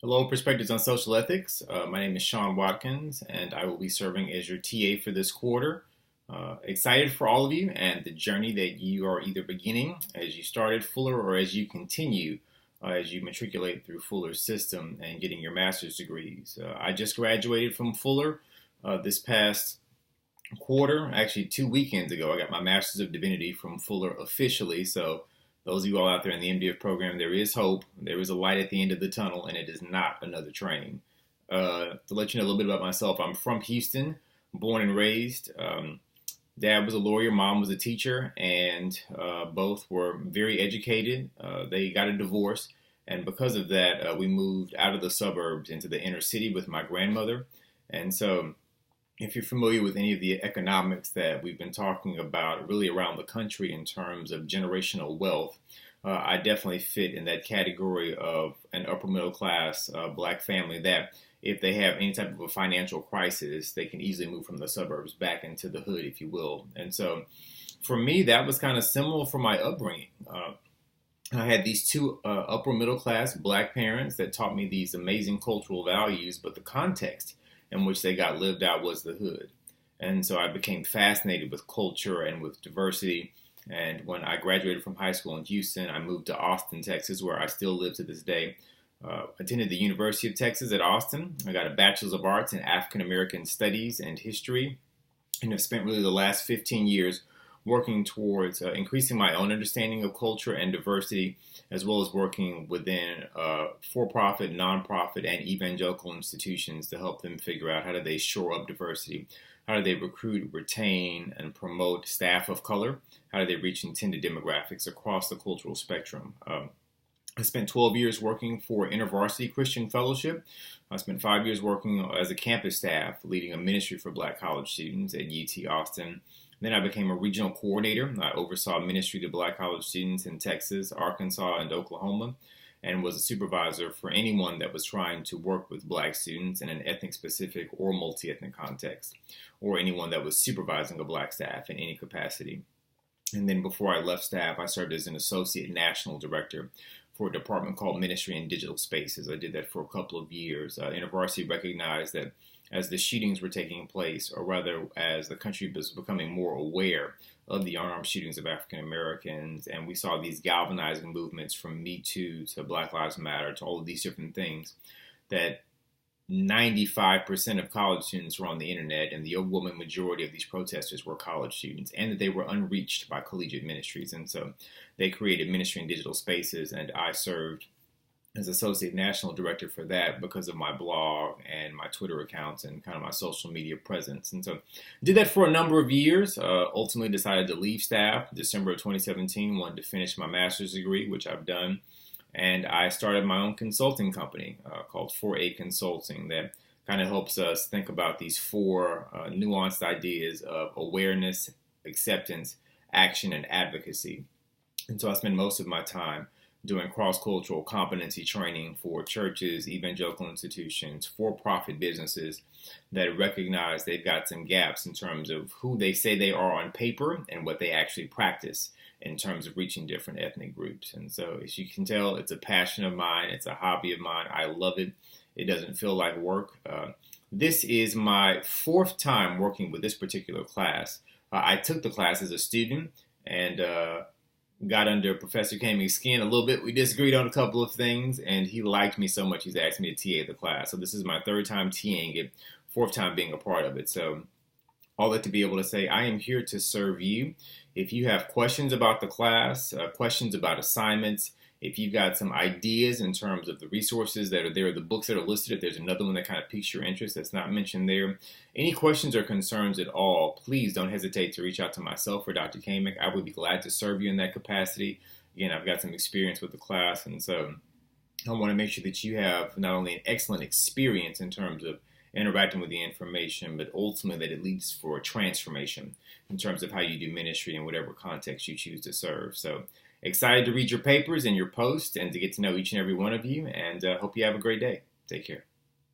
Hello, Perspectives on Social Ethics. My name is Sean Watkins, and I will be serving as your TA for this quarter. Excited for all of you and the journey that you are either beginning as you started Fuller or as you continue as you matriculate through Fuller's system and getting your master's degrees. I just graduated from Fuller this past quarter, actually 2 weekends ago. I got my Master's of Divinity from Fuller officially, so those of you all out there in the MDiv program, there is hope. There is a light at the end of the tunnel, and it is not another train. To let you know a little bit about myself, I'm from Houston, born and raised. Dad was a lawyer, mom was a teacher, and both were very educated. They got a divorce, and because of that, we moved out of the suburbs into the inner city with my grandmother. And so if you're familiar with any of the economics that we've been talking about really around the country in terms of generational wealth, I definitely fit in that category of an upper middle class black family that if they have any type of a financial crisis, they can easily move from the suburbs back into the hood, if you will. And so for me, that was kind of similar for my upbringing. I had these two upper middle class black parents that taught me these amazing cultural values, but the context in which they got lived out was the hood. And so I became fascinated with culture and with diversity. And when I graduated from high school in Houston, I moved to Austin, Texas, where I still live to this day. Attended the University of Texas at Austin. I got a Bachelor's of Arts in African American Studies and History, and have spent really the last 15 years working towards increasing my own understanding of culture and diversity, as well as working within for-profit, non-profit, and evangelical institutions to help them figure out how do they shore up diversity, how do they recruit, retain, and promote staff of color, how do they reach intended demographics across the cultural spectrum. I spent 12 years working for InterVarsity Christian Fellowship. I spent 5 years working as a campus staff, leading a ministry for black college students at UT Austin. Then I became a regional coordinator. I oversaw ministry to black college students in Texas, Arkansas, and Oklahoma, and was a supervisor for anyone that was trying to work with black students in an ethnic-specific or multi-ethnic context, or anyone that was supervising a black staff in any capacity. And then before I left staff, I served as an associate national director for a department called Ministry and Digital Spaces. I did that for a couple of years. InterVarsity recognized that as the shootings were taking place, or rather as the country was becoming more aware of the armed shootings of African Americans, and we saw these galvanizing movements from Me Too to Black Lives Matter to all of these different things, that 95% of college students were on the internet, and the overwhelming majority of these protesters were college students, and that they were unreached by collegiate ministries. And so they created Ministry and Digital Spaces, and I served as associate national director for that because of my blog and my Twitter accounts and kind of my social media presence. And so did that for a number of years, ultimately decided to leave staff December of 2017, wanted to finish my master's degree, which I've done. And I started my own consulting company called 4A Consulting that kind of helps us think about these four nuanced ideas of awareness, acceptance, action, and advocacy. And so I spend most of my time doing cross-cultural competency training for churches, evangelical institutions, for-profit businesses that recognize they've got some gaps in terms of who they say they are on paper and what they actually practice in terms of reaching different ethnic groups. And so as you can tell, it's a passion of mine. It's a hobby of mine. I love it. It doesn't feel like work. This is my fourth time working with this particular class. I took the class as a student and got under Professor Kaming's skin a little bit. We disagreed on a couple of things, and he liked me so much he's asked me to TA the class. So this is my third time TAing it, fourth time being a part of it. So all that to be able to say, I am here to serve you. If you have questions about the class, questions about assignments, if you've got some ideas in terms of the resources that are there, the books that are listed, if there's another one that kind of piques your interest that's not mentioned there, any questions or concerns at all, please don't hesitate to reach out to myself or Dr. Kaming. I would be glad to serve you in that capacity. Again, I've got some experience with the class, and so I want to make sure that you have not only an excellent experience in terms of interacting with the information, but ultimately that it leads for a transformation in terms of how you do ministry in whatever context you choose to serve. So excited to read your papers and your posts and to get to know each and every one of you, and hope you have a great day. Take care.